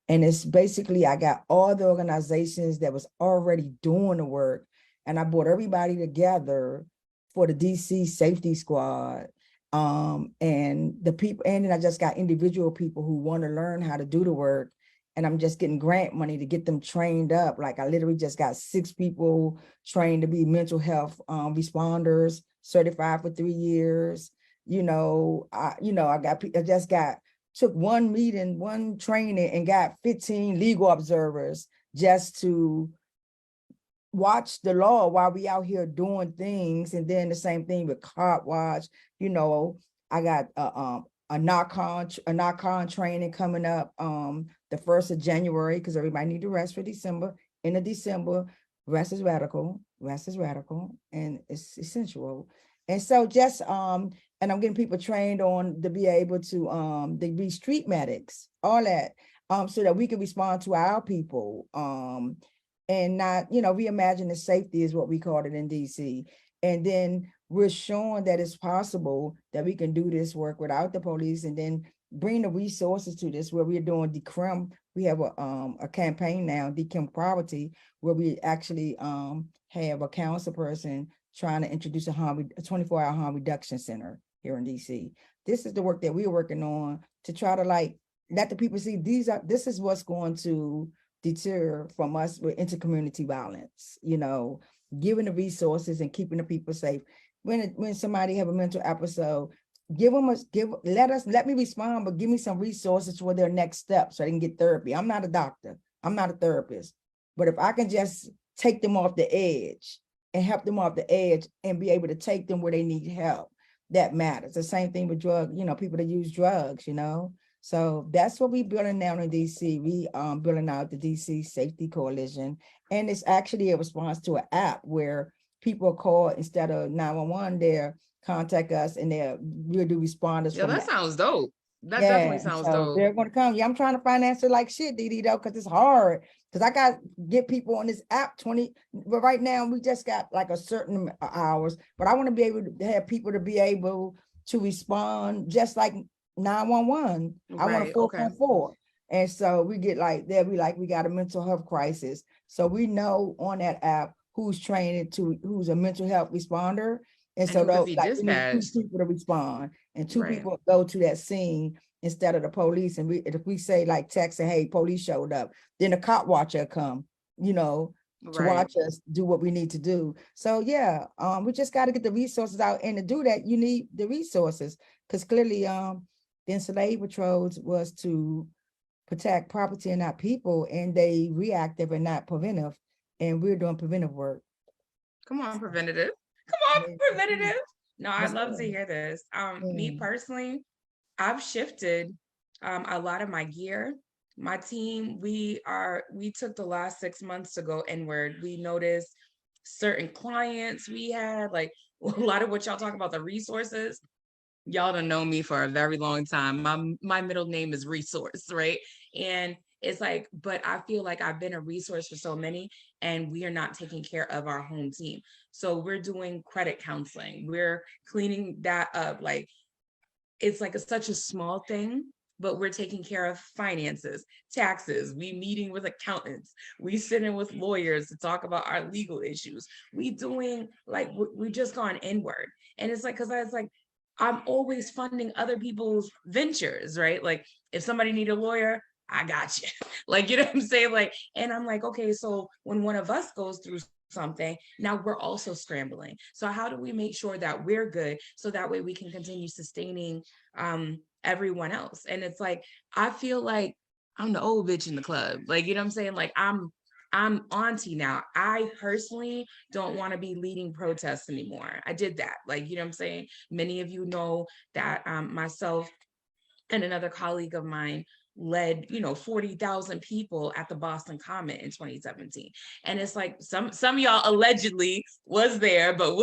And it's basically, I got all the organizations that was already doing the work, and I brought everybody together for the DC Safety Squad. And the people, and then I just got individual people who want to learn how to do the work. And I'm just getting grant money to get them trained up. Like, I literally just got 6 people trained to be mental health responders, certified for 3 years. Took one meeting, one training, and got 15 legal observers just to watch the law while we out here doing things. And then the same thing with cop watch. I got a knock-on training coming up the 1st of January, because everybody need to rest for December. End of December, rest is radical, and it's essential. And so just and I'm getting people trained on to be able to be street medics, all that, so that we can respond to our people, and not, reimagine the safety is what we called it in DC. And then we're showing that it's possible that we can do this work without the police, and then bring the resources to this, where we're doing decrim. We have a campaign now, Decrim Poverty, where we actually have a council person trying to introduce a 24-hour harm reduction center here in DC. This is the work that we're working on to try to like let the people see this is what's going to deter from us with intercommunity violence, you know, giving the resources and keeping the people safe. When somebody have a mental episode, let me respond, but give me some resources for their next step so they can get therapy. I'm not a doctor, I'm not a therapist, but if I can just take them off the edge and help them off the edge and be able to take them where they need help, that matters. The same thing with people that use drugs, So that's what we building now in DC. We building out the DC Safety Coalition, and it's actually a response to an app where people call instead of 911, they contact us and we'll do responders. Yeah, that sounds dope. That Yeah, definitely sounds so dope. they're going to come. Yeah, I'm trying to finance it like shit, DiDi, though, because it's hard. Because I got get people on this app 20, but right now we just got like a certain hours. But I want to be able to have people to be able to respond just like 911. I want a Right, okay. 4.4. And so we get like, they'll be like, we got a mental health crisis. So we know on that app who's trained who's a mental health responder. And so who could those be like we need two dispatched. people to respond and two Right. people go to that scene instead of the police. And if we say like text and hey, police showed up, then the cop watcher come, to Right. watch us do what we need to do. So yeah, we just got to get the resources out, and to do that, you need the resources, because clearly the enslaved patrols was to protect property and not people, and they reactive and not preventive, and we're doing preventive work. Come on, preventative. Come on, Yeah. preventative. No, I'd That's love to good. hear this. Me Yeah. personally, I've shifted a lot of my gear. My team, we took the last 6 months to go inward. We noticed certain clients we had, like a lot of what y'all talk about, the resources. Y'all don't know me for a very long time. My middle name is Resource, right? And it's like, but I feel like I've been a resource for so many, and we are not taking care of our home team. So we're doing credit counseling. We're cleaning that up. Like, it's like such a small thing, but we're taking care of finances, taxes. We meeting with accountants. We sitting with lawyers to talk about our legal issues. We doing like, we just gone inward. And it's like, because I was like, I'm always funding other people's ventures, right? Like if somebody need a lawyer, I got you. Like, you know what I'm saying? Like, and I'm like, okay, so when one of us goes through something, now we're also scrambling. So how do we make sure that we're good so that way we can continue sustaining everyone else? And it's like, I feel like I'm the old bitch in the club. Like, you know what I'm saying? Like I'm auntie now. I personally don't want to be leading protests anymore. I did that. Like, you know what I'm saying? Many of you know that myself and another colleague of mine led 40,000 people at the Boston Common in 2017. And it's like some of y'all allegedly was there, but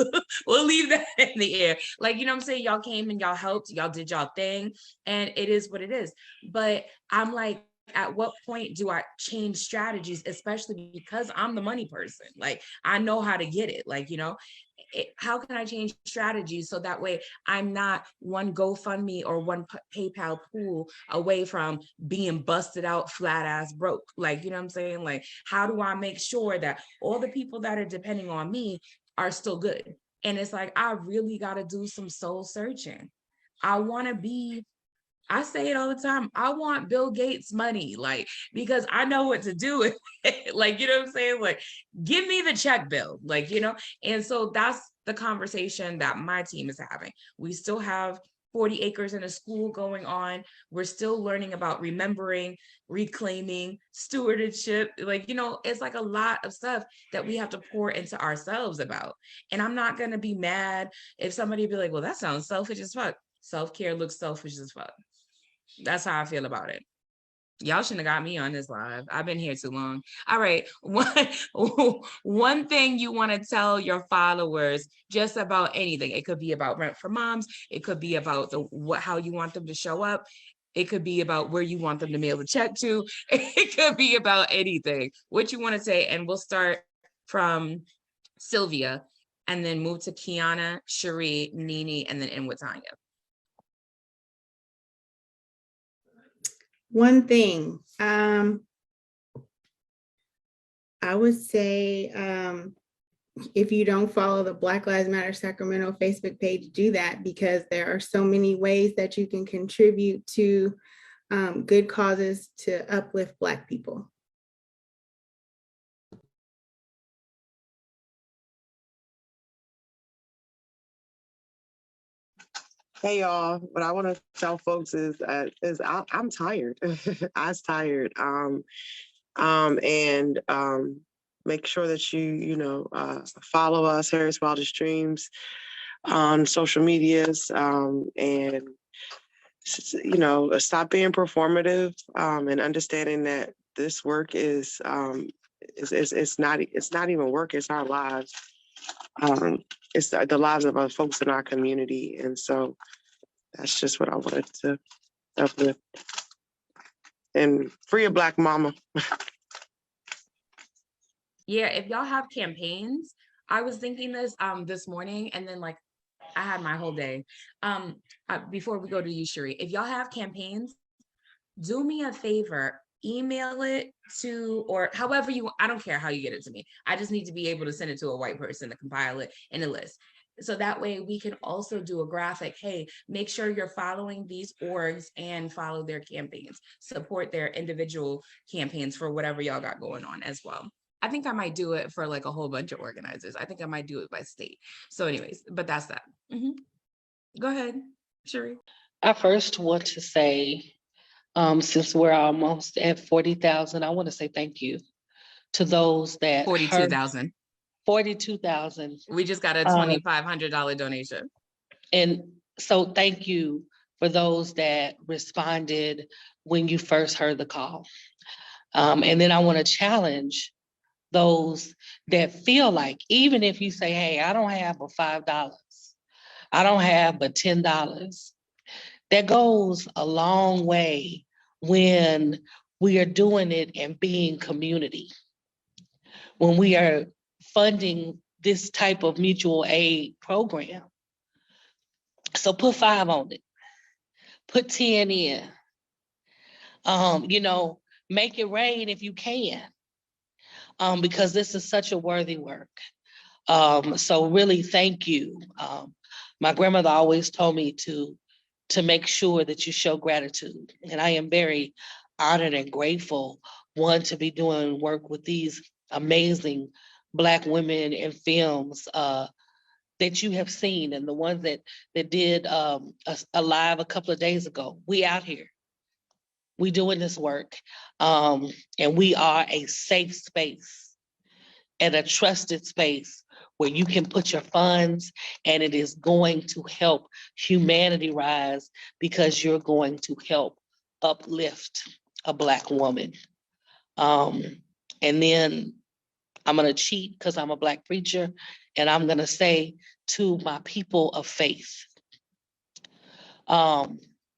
we'll leave that in the air. Like, you know what I'm saying? Y'all came and y'all helped, y'all did y'all thing, and it is what it is. But I'm like, at what point do I change strategies, especially because I'm the money person? Like, I know how to get it. Like, how can I change strategies so that way I'm not one GoFundMe or one PayPal pool away from being busted out flat ass broke? Like, you know what I'm saying? Like, how do I make sure that all the people that are depending on me are still good? And it's like, I really got to do some soul searching. I say it all the time. I want Bill Gates money, like, because I know what to do with it. Like, you know what I'm saying? Like, give me the check bill, like, and so that's the conversation that my team is having. We still have 40 acres in a school going on. We're still learning about remembering, reclaiming, stewardship. Like, it's like a lot of stuff that we have to pour into ourselves about. And I'm not going to be mad if somebody be like, well, that sounds selfish as fuck. Self-care looks selfish as fuck. That's how I feel about it. Y'all shouldn't have got me on this live. I've been here too long. All right. One thing you want to tell your followers just about anything. It could be about Rent for Moms. It could be about how you want them to show up. It could be about where you want them to mail the check to. It could be about anything. What you want to say. And we'll start from Sylvia. and then move to Qiana, Sheri, NeeNee, and then end with Tanya. One thing, I would say, if you don't follow the Black Lives Matter Sacramento Facebook page, do that, because there are so many ways that you can contribute to good causes to uplift Black people. Hey y'all, what I want to tell folks is I'm tired. I was tired. And make sure that you follow us, Harriet's Wildest Dreams, on social medias, and stop being performative, and understanding that this work is it's not even work, it's our lives. It's the lives of our folks in our community, and so that's just what I wanted to uplift. And free a Black mama. Yeah, if y'all have campaigns, I was thinking this morning, and then like I had my whole day. Before we go to you, Sheri, if y'all have campaigns, do me a favor, email it to, or however I don't care how you get it to me. I just need to be able to send it to a white person to compile it in a list. So that way we can also do a graphic. Hey, make sure you're following these orgs and follow their campaigns, support their individual campaigns for whatever y'all got going on as well. I think I might do it for like a whole bunch of organizers. I think I might do it by state. So anyways, but that's that. Go ahead, Sheri. I first want to say, since we're almost at 40,000, I want to say thank you to those that 42,000. 42,000. We just got a $2,500 donation. And so thank you for those that responded when you first heard the call. And then I want to challenge those that feel like, even if you say, hey, I don't have but $5, I don't have but $10, that goes a long way when we are doing it and being community. When we are funding this type of mutual aid program. So put 5 on it, put 10 in, make it rain if you can, because this is such a worthy work. So really thank you. My grandmother always told me to make sure that you show gratitude. And I am very honored and grateful, one, to be doing work with these amazing Black women in films that you have seen, and the ones that did a live a couple of days ago. We out here, we doing this work, and we are a safe space and a trusted space where you can put your funds, and it is going to help humanity rise, because you're going to help uplift a Black woman. And then I'm going to cheat because I'm a Black preacher, and I'm going to say to my people of faith,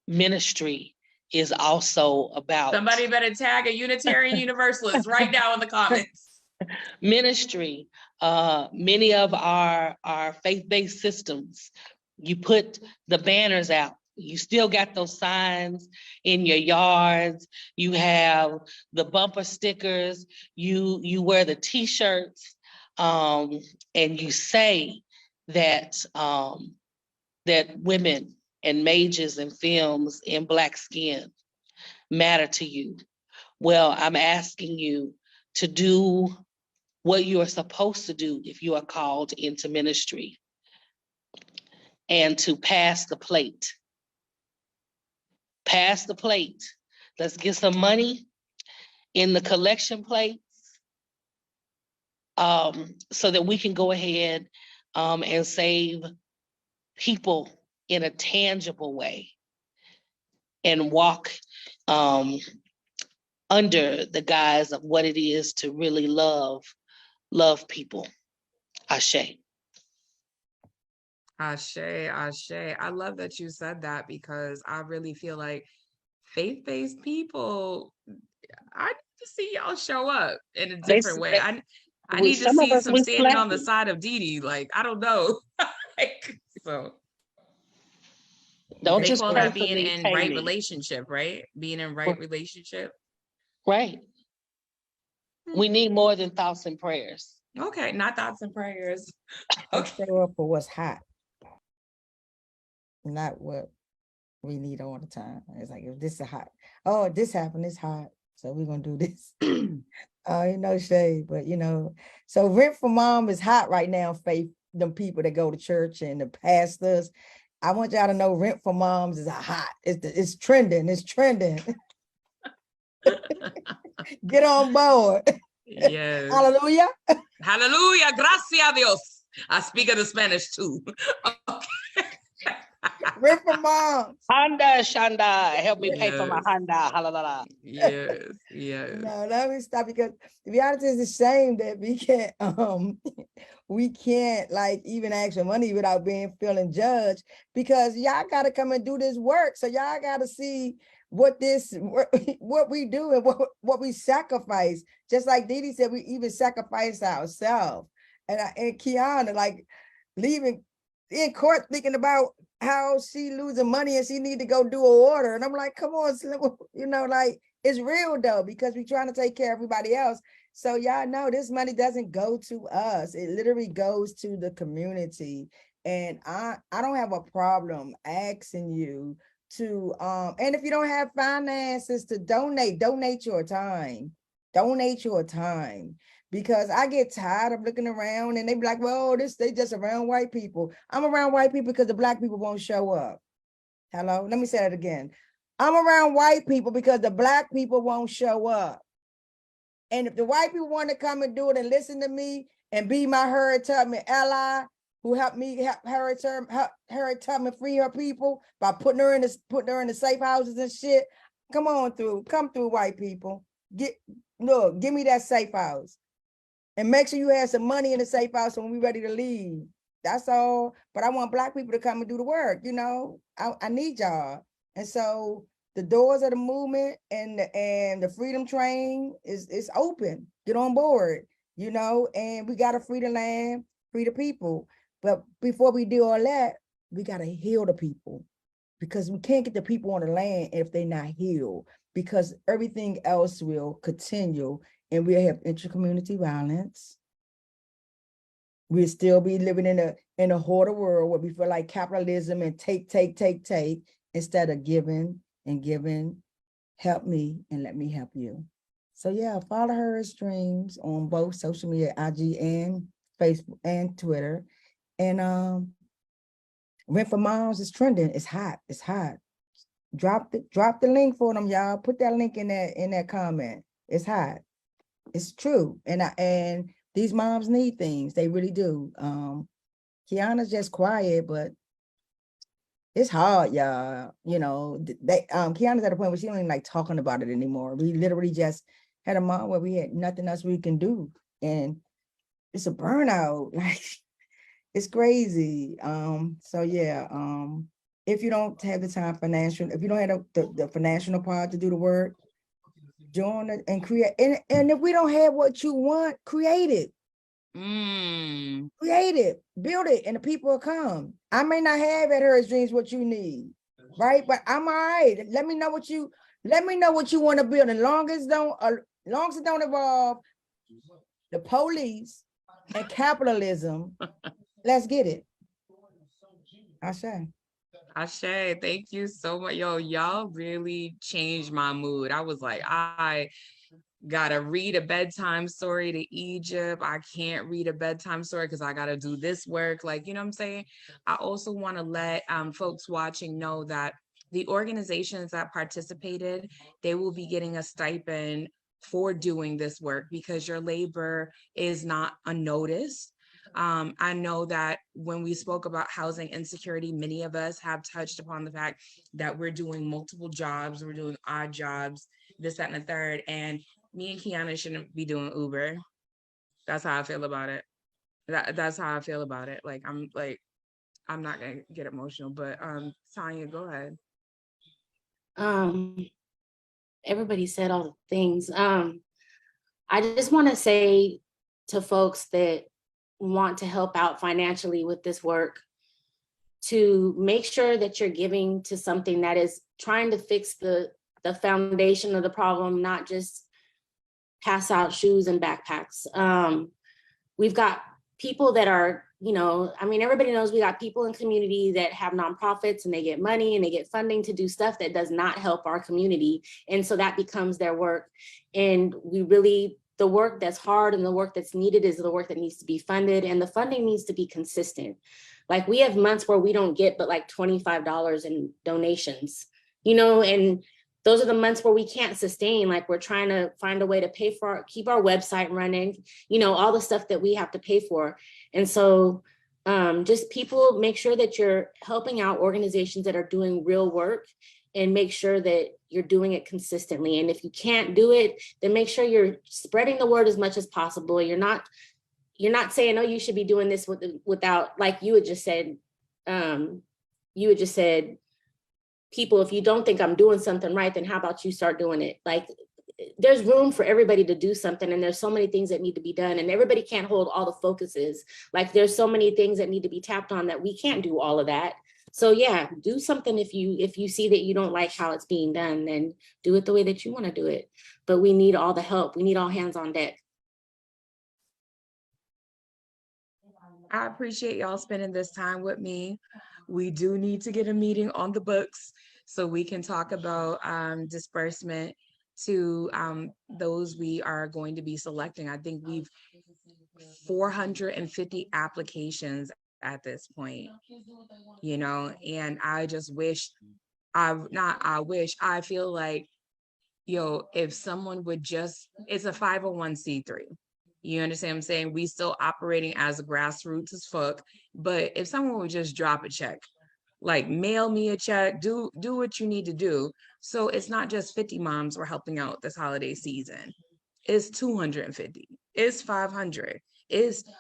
ministry is also about... Somebody better tag a Unitarian Universalist right now in the comments. Ministry, many of our faith-based systems, you put the banners out. You still got those signs in your yards. You have the bumper stickers. You wear the T-shirts, and you say that that women and mages and films in Black skin matter to you. Well, I'm asking you to do what you are supposed to do if you are called into ministry, and to pass the plate. Pass the plate. Let's get some money in the collection plates, so that we can go ahead and save people in a tangible way, and walk under the guise of what it is to really love people. Ashe. Ashe, Ashe. I love that you said that, because I really feel like faith-based people, I need to see y'all show up in a different way. I need to Some of see us, some we standing on the slacking. side of DiDi. Like, I don't know. Like, so Don't they just call pray that for being me, in pay right me. relationship, right? Being in right relationship. Right. We need more than thoughts and prayers. Okay, not thoughts and prayers. Let's Okay. show up for what's hot, not what we need all the time. It's like, if this is hot, oh, this happened, it's hot, so we're gonna do this. Shade, but so Rent for Mom is hot right now, Faith. Them people that go to church and the pastors. I want y'all to know Rent for Moms is hot. It's trending. It's trending. Get on board. Yes. Hallelujah. Hallelujah. Gracias a Dios. I speak of the Spanish too. Rent for Moms. Honda, Shanda, help me pay for my Yes. Honda. Hallelujah. Yes. Yes. No, let me stop, because to be honest, it's a shame that we can't like even ask for money without feeling judged, because y'all gotta come and do this work. So y'all gotta see what we do and what we sacrifice. Just like DiDi said, we even sacrifice ourselves. And Qiana, like, leaving in court thinking about how she losing money and she need to go do an order. And I'm like, come on, like, it's real though, because we're trying to take care of everybody else. So y'all know this money doesn't go to us. It literally goes to the community. And I don't have a problem asking you to, and if you don't have finances to donate your time. Donate your time. Because I get tired of looking around and they be like, well, they just around white people. I'm around white people because the Black people won't show up. Hello, let me say that again. I'm around white people because the Black people won't show up. And if the white people want to come and do it and listen to me and be my Harriet Tubman ally, who helped me help Harriet Tubman free her people by putting her in the safe houses and shit, come through, white people. Give me that safe house. And make sure you have some money in the safe house when we're ready to leave. That's all. But I want Black people to come and do the work. I need y'all. And so the doors of the movement and the freedom train is open. Get on board, and we gotta free the land, free the people. But before we do all that, we gotta heal the people, because we can't get the people on the land if they're not healed, because everything else will continue. And we'll have intra-community violence. We'll still be living in a hoarder world where we feel like capitalism and take, instead of giving and giving. Help me and let me help you. So yeah, follow her streams on both social media, IG and Facebook and Twitter. And Rent for Moms is trending. It's hot. It's hot. Drop the link for them, y'all. Put that link in that comment. It's hot. It's true. And these moms need things. They really do. Qiana's just quiet, but it's hard, y'all. Qiana's at a point where she don't even like talking about it anymore. We literally just had a mom where we had nothing else we can do. And it's a burnout. Like, it's crazy. So yeah, if you don't have the time if you don't have the financial part to do the work, join it and create. And if we don't have what you want, create it. Create it, build it, and the people will come. I may not have at Her Dreams what you need, right? But I'm all right. Let me know what you want to build. And long as it don't involve the police and capitalism, let's get it. Ashe, thank you so much. Yo, y'all really changed my mood. I was like, I gotta read a bedtime story to Egypt. I can't read a bedtime story because I gotta do this work. Like, you know what I'm saying? I also want to let folks watching know that the organizations that participated, they will be getting a stipend for doing this work because your labor is not unnoticed. I know that when we spoke about housing insecurity, many of us have touched upon the fact that we're doing multiple jobs, we're doing odd jobs, this, that, and the third. And me and Qiana shouldn't be doing Uber. That's how I feel about it. That's how I feel about it. Like, I'm not gonna get emotional, but Tanya, go ahead. Everybody said all the things. I just want to say to folks that want to help out financially with this work to make sure that you're giving to something that is trying to fix the foundation of the problem, not just pass out shoes and backpacks. We've got people that are, you know, I mean, everybody knows we got people in community that have nonprofits and they get money and they get funding to do stuff that does not help our community. And so that becomes their work. And we really, the work that's hard and the work that's needed is the work that needs to be funded, and the funding needs to be consistent. Like we have months where we don't get but like $25 in donations, you know, and those are the months where we can't sustain, like we're trying to find a way to pay for, keep our website running, you know, all the stuff that we have to pay for. And so just people make sure that you're helping out organizations that are doing real work, and make sure that you're doing it consistently. And if you can't do it, then make sure you're spreading the word as much as possible. You're not saying, oh, you should be doing this without, like you had just said, people, if you don't think I'm doing something right, then how about you start doing it? Like there's room for everybody to do something, and there's so many things that need to be done, and everybody can't hold all the focuses. Like there's so many things that need to be tapped on that we can't do all of that. So yeah, do something. If you see that you don't like how it's being done, then do it the way that you want to do it. But we need all the help. We need all hands on deck. I appreciate y'all spending this time with me. We do need to get a meeting on the books so we can talk about disbursement to those we are going to be selecting. I think we've 450 applications at this point, you know, and I just wish, I feel like, yo, if someone would just, it's a 501c3. You understand what I'm saying? We still operating as a grassroots as fuck, but if someone would just drop a check, like mail me a check, do what you need to do. So it's not just 50 moms we're helping out this holiday season. It's 250, it's 500.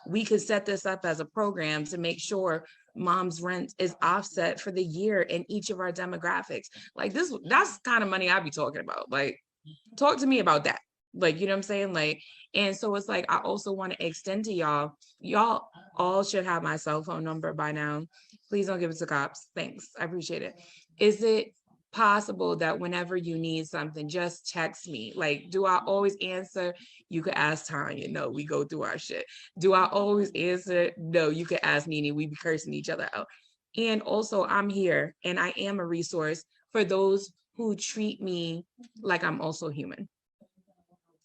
We could set this up as a program to make sure mom's rent is offset for the year in each of our demographics. Like that's kind of money I'd be talking about. Like, talk to me about that. Like, you know what I'm saying? Like, and so it's like, I also want to extend to y'all all should have my cell phone number by now. Please don't give it to cops. Thanks. I appreciate it. Is it possible that whenever you need something, just text me? Like, do I always answer? You could ask Tanya. No, we go through our shit. Do I always answer? No, you could ask NeeNee. We be cursing each other out. And also, I'm here and I am a resource for those who treat me like I'm also human.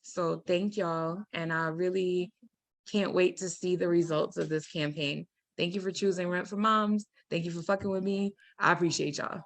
So thank y'all. And I really can't wait to see the results of this campaign. Thank you for choosing Rent for Moms. Thank you for fucking with me. I appreciate y'all.